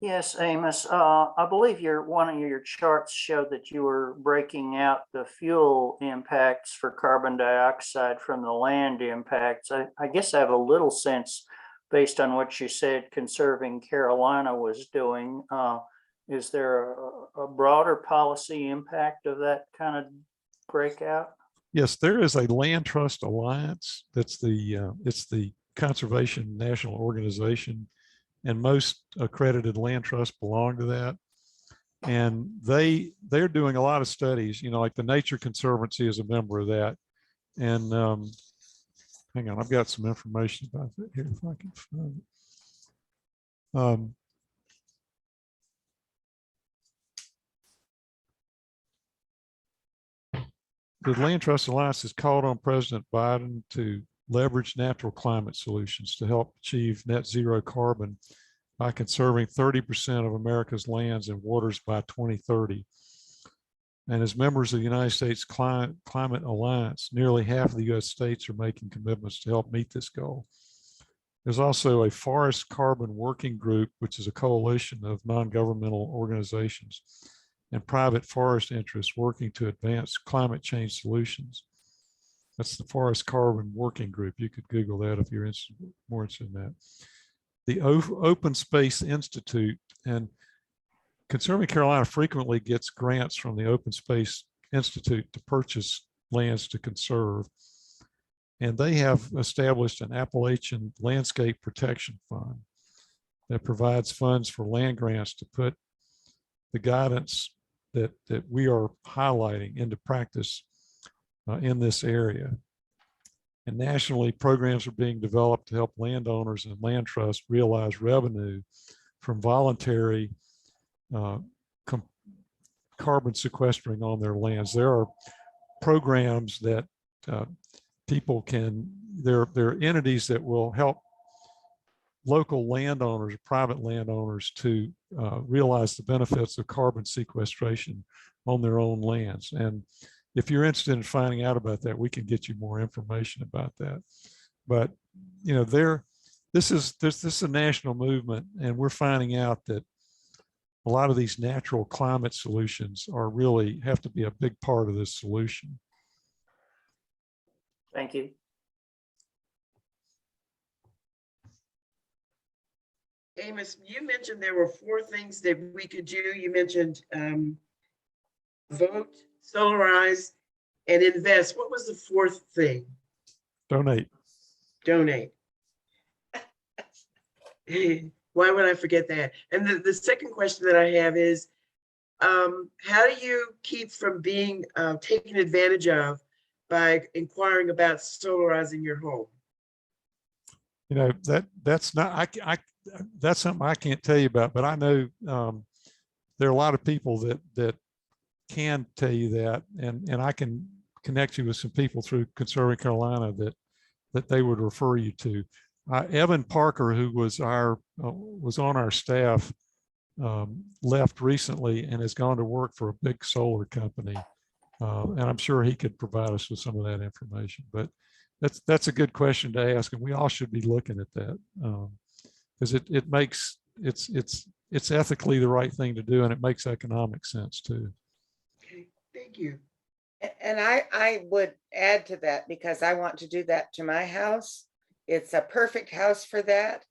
Yes, Amos. I believe one of your charts showed that you were breaking out the fuel impacts for carbon dioxide from the land impacts. I guess I have a little sense, based on what you said, Conserving Carolina was doing. Is there a broader policy impact of that kind of breakout? Yes, there is a Land Trust Alliance. That's it's the Conservation National Organization, and most accredited land trusts belong to that. And they're doing a lot of studies, you know, like the Nature Conservancy is a member of that. And hang on, I've got some information about that here if I can find it. The Land Trust Alliance has called on President Biden to leverage natural climate solutions to help achieve net zero carbon by conserving 30% of America's lands and waters by 2030. And as members of the United States Climate Alliance, nearly half of the US states are making commitments to help meet this goal. There's also a Forest Carbon Working Group, which is a coalition of non-governmental organizations and private forest interests working to advance climate change solutions. That's the Forest Carbon Working Group. You could Google that if you're more interested in that. The Open Space Institute, and Conserving Carolina frequently gets grants from the Open Space Institute to purchase lands to conserve. And they have established an Appalachian Landscape Protection Fund that provides funds for land grants to put the guidance that we are highlighting into practice in this area. And nationally, programs are being developed to help landowners and land trusts realize revenue from voluntary carbon sequestering on their lands. There are programs that people can, there are entities that will help local landowners, private landowners, to realize the benefits of carbon sequestration on their own lands. And if you're interested in finding out about that, we can get you more information about that. But you know, this is a national movement, and we're finding out that a lot of these natural climate solutions are really have to be a big part of this solution. Thank you. Amos, you mentioned there were 4 things that we could do. You mentioned vote, solarize, and invest. What was the 4th thing? Donate. Donate. Why would I forget that? And the second question that I have is, how do you keep from being taken advantage of by inquiring about solarizing your home? You know, that's not, that's something I can't tell you about, but I know there are a lot of people that can tell you that, and I can connect you with some people through Conserving Carolina that they would refer you to. Evan Parker, who was on our staff, left recently and has gone to work for a big solar company, and I'm sure he could provide us with some of that information. But that's a good question to ask, and we all should be looking at that, because it makes it's ethically the right thing to do, and it makes economic sense too. Okay, thank you. And I would add to that, because I want to do that to my house. It's a perfect house for that.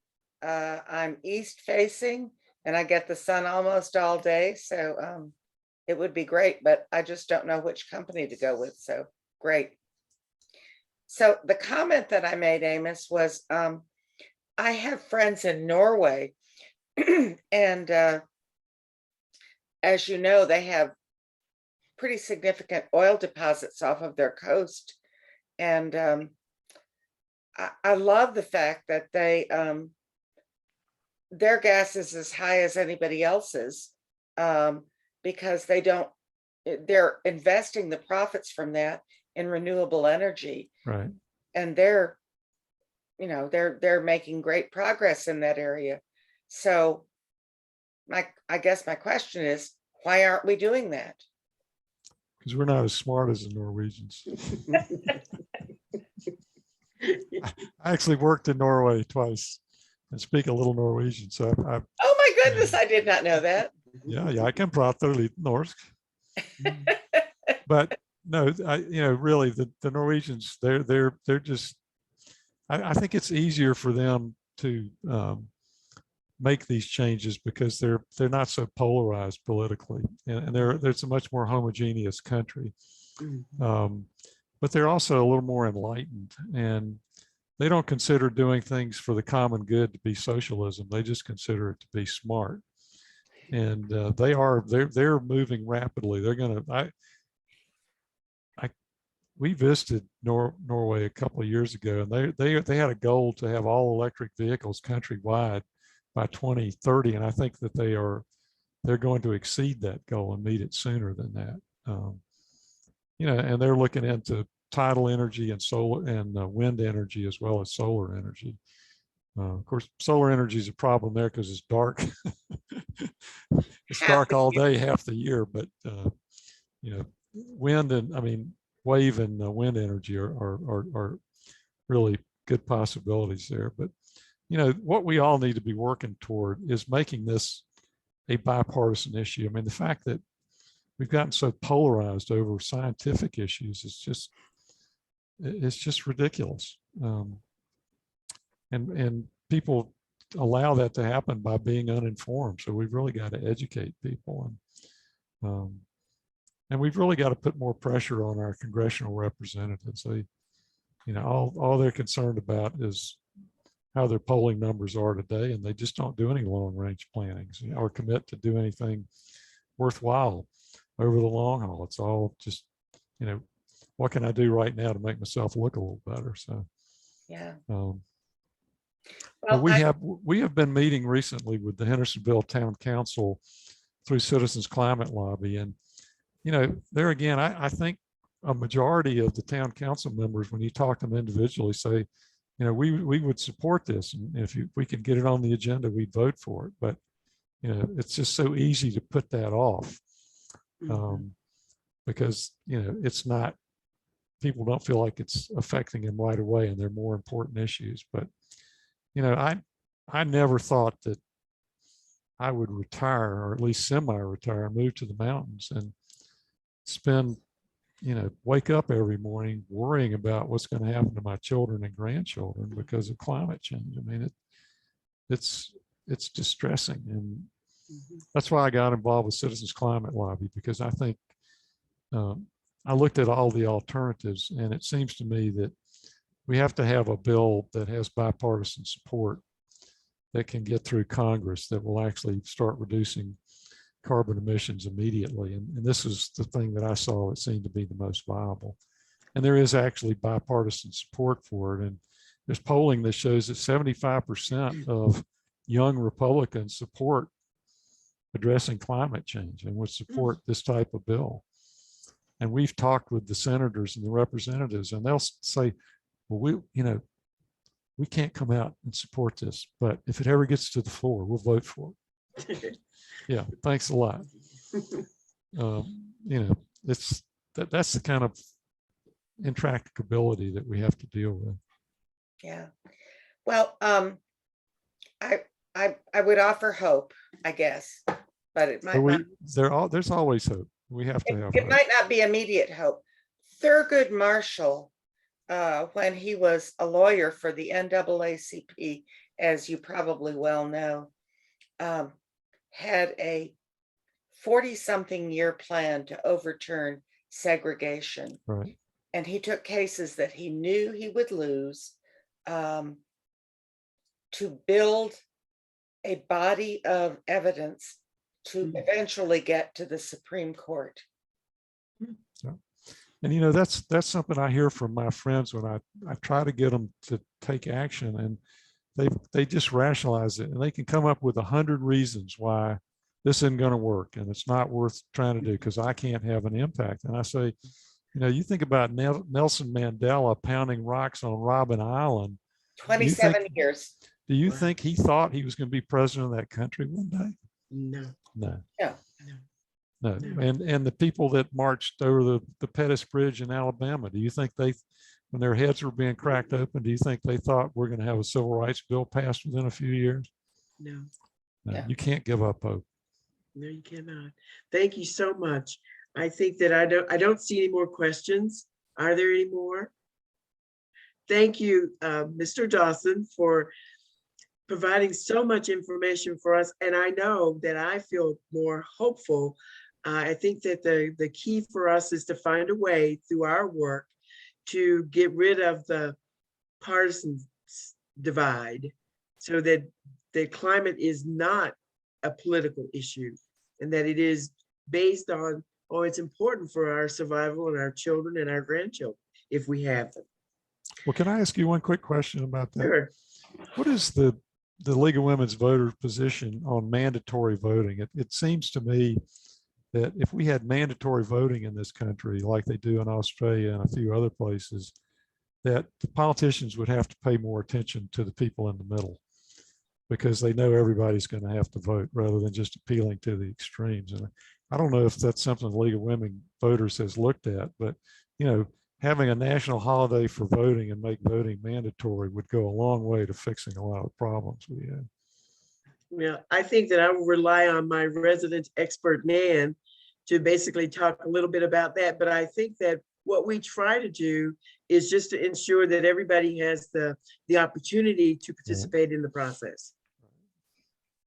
I'm east facing and I get the sun almost all day. So it would be great, but I just don't know which company to go with. So great. So the comment that I made, Amos, was I have friends in Norway and as you know, they have pretty significant oil deposits off of their coast. And I love the fact that they their gas is as high as anybody else's, because they're investing the profits from that in renewable energy. Right. And they're making great progress in that area. So I guess my question is, why aren't we doing that? Because we're not as smart as the Norwegians. I actually worked in Norway twice and speak a little Norwegian. So Oh my goodness, I did not know that. yeah, I can prata litt norsk. But no, really the Norwegians, they're just, I think it's easier for them to make these changes because they're not so polarized politically, and there's a much more homogeneous country. But they're also a little more enlightened, and they don't consider doing things for the common good to be socialism. They just consider it to be smart. And they're moving rapidly. They're going to, we visited Norway a couple of years ago, and they had a goal to have all electric vehicles countrywide by 2030. And I think that they're going to exceed that goal and meet it sooner than that. And they're looking into tidal energy and solar and wind energy as well as solar energy. Of course, solar energy is a problem there because it's dark. It's dark all day, half the year. But wind and wave and wind energy are really good possibilities there. But what we all need to be working toward is making this a bipartisan issue. The fact that we've gotten so polarized over scientific issues is just ridiculous. And people allow that to happen by being uninformed. So we've really got to educate people, and we've really got to put more pressure on our congressional representatives. All they're concerned about is how their polling numbers are today, and they just don't do any long-range planning or commit to do anything worthwhile over the long haul. It's all just, what can I do right now to make myself look a little better? So, Yeah. Well, we have been meeting recently with the Hendersonville Town Council through Citizens Climate Lobby, and there again, I think a majority of the town council members, when you talk to them individually, say, you know, we would support this. And if we could get it on the agenda, we'd vote for it. But, you know, it's just so easy to put that off. Because, you know, it's not, people don't feel like it's affecting them right away, and they're more important issues. But, you know, I never thought that I would retire, or at least semi-retire, move to the mountains and spend, you know, wake up every morning worrying about what's going to happen to my children and grandchildren because of climate change. I mean, it's distressing. And that's why I got involved with Citizens Climate Lobby, because I think I looked at all the alternatives, and it seems to me that we have to have a bill that has bipartisan support that can get through Congress that will actually start reducing carbon emissions immediately. And this is the thing that I saw that seemed to be the most viable. And there is actually bipartisan support for it. And there's polling that shows that 75% of young Republicans support addressing climate change and would support this type of bill. And we've talked with the senators and the representatives, and they'll say, well, we can't come out and support this, but if it ever gets to the floor, we'll vote for it. Yeah, thanks a lot. You know, that's the kind of intractability that we have to deal with. Yeah. Well, I would offer hope, I guess, but it might not. There's always hope. We have to have It hope. might not be immediate hope. Thurgood Marshall, when he was a lawyer for the NAACP, as you probably well know, had a 40-something year plan to overturn segregation. Right. And he took cases that he knew he would lose to build a body of evidence to eventually get to the Supreme Court. And, you know, that's something I hear from my friends when I try to get them to take action, and they just rationalize it, and they can come up with 100 reasons why this isn't going to work and it's not worth trying to do because I can't have an impact. And I say, you know, you think about Nelson Mandela pounding rocks on Robben Island. 27 years. Do you think he thought he was going to be president of that country one day? No. No. No. No. And the people that marched over the Pettus Bridge in Alabama, do you think when their heads were being cracked open, do you think they thought we're going to have a civil rights bill passed within a few years? No. No, Yeah. you can't give up hope. No, you cannot. Thank you so much. I think that I don't see any more questions. Are there any more? Thank you, Mr. Dawson, for providing so much information for us. And I know that I feel more hopeful. I think that the key for us is to find a way through our work to get rid of the partisan divide so that the climate is not a political issue, and that it is based on, oh, it's important for our survival and our children and our grandchildren if we have them. Well, can I ask you one quick question about that? Sure. What is the League of Women's Voters position on mandatory voting? It seems to me that if we had mandatory voting in this country, like they do in Australia and a few other places, that the politicians would have to pay more attention to the people in the middle, because they know everybody's going to have to vote rather than just appealing to the extremes. And I don't know if that's something the League of Women Voters has looked at, but, you know, having a national holiday for voting and make voting mandatory would go a long way to fixing a lot of problems we have. Yeah, I think that I will rely on my resident expert man to basically talk a little bit about that. But I think that what we try to do is just to ensure that everybody has the opportunity to participate in the process.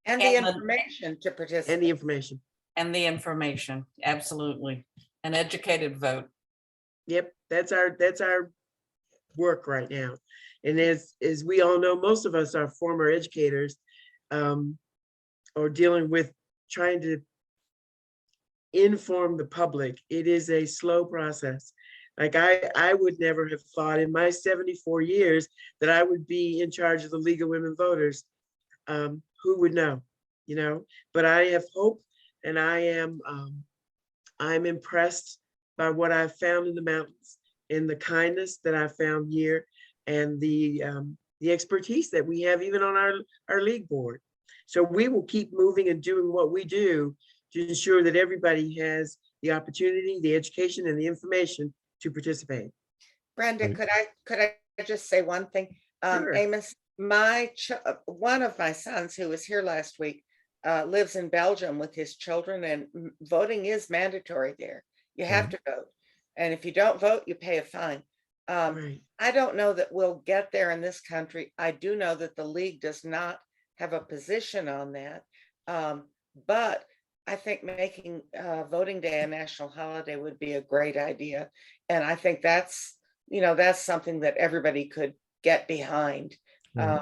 And the information to participate. And the information. And the information, absolutely. An educated vote. Yep, that's our work right now. And as we all know, most of us are former educators, or dealing with trying to inform the public. It is a slow process. Like I would never have thought in my 74 years that I would be in charge of the League of Women Voters. Who would know, you know? But I have hope, and I'm impressed by what I've found in the mountains and the kindness that I found here and the expertise that we have even on our league board. So we will keep moving and doing what we do to ensure that everybody has the opportunity, the education, and the information to participate. Brenda, Right. could I just say one thing? Sure. Amos, one of my sons who was here last week lives in Belgium with his children, and voting is mandatory there. You have to vote. And if you don't vote, you pay a fine. Right. I don't know that we'll get there in this country. I do know that the league does not have a position on that. But I think making voting day a national holiday would be a great idea. And I think that's something that everybody could get behind. Right.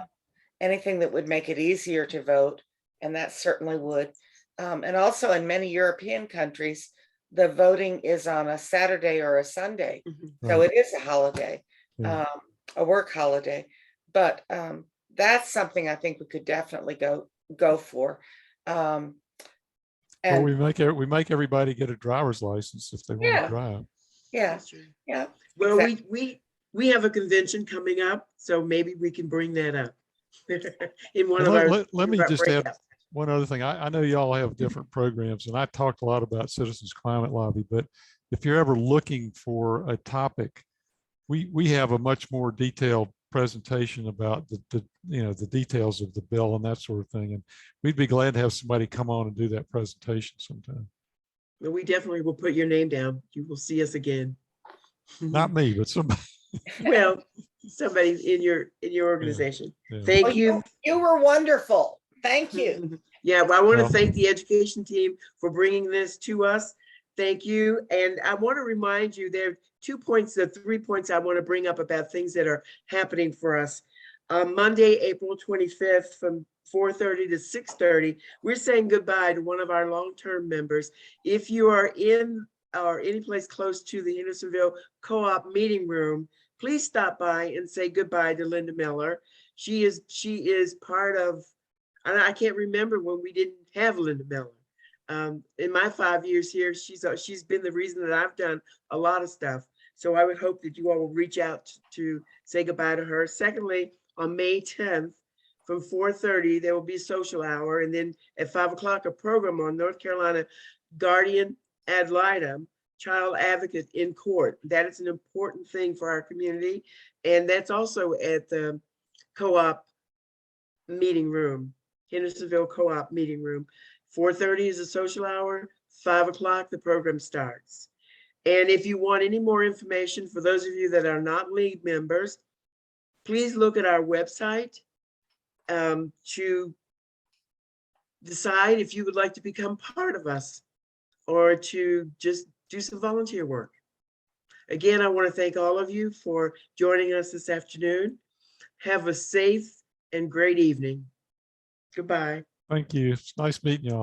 Anything that would make it easier to vote, and that certainly would. And also in many European countries, the voting is on a Saturday or a Sunday. So Right. it is a holiday, Yeah. a work holiday. But that's something I think we could definitely go for. Well, And we make everybody get a driver's license if they want Yeah. to drive. yeah, That's true. yeah. Well, exactly. we have a convention coming up, so maybe we can bring that up in one And of our. let me just add breakouts. one other thing. I know y'all have different programs, and I talked a lot about Citizens Climate Lobby, but if you're ever looking for a topic, we have a much more detailed presentation about the details of the bill and that sort of thing. And we'd be glad to have somebody come on and do that presentation sometime. But we definitely will put your name down. You will see us again. Not me, but somebody. Well, somebody in your organization. Yeah. Thank Well, you. you were wonderful. Thank you. Yeah, well, I want to Well- thank the education team for bringing this to us. Thank you. And I want to remind you, there are 3 points I want to bring up about things that are happening for us. Monday, April 25th from 4:30 to 6:30, we're saying goodbye to one of our long-term members. If you are in or any place close to the Hendersonville Co-op meeting room, please stop by and say goodbye to Linda Miller. She is part of, and I can't remember when we didn't have Linda Miller. In my 5 years here, she's been the reason that I've done a lot of stuff. So I would hope that you all will reach out to say goodbye to her. Secondly, on May 10th from 4:30, there will be social hour. And then at 5 o'clock, a program on North Carolina Guardian Ad Litem, Child Advocate in Court. That is an important thing for our community. And that's also at the Co-op meeting room, Hendersonville Co-op meeting room. 4:30 is a social hour, 5 o'clock, the program starts. And if you want any more information, for those of you that are not league members, please look at our website to decide if you would like to become part of us or to just do some volunteer work. Again, I want to thank all of you for joining us this afternoon. Have a safe and great evening. Goodbye. Thank you. It's nice meeting y'all.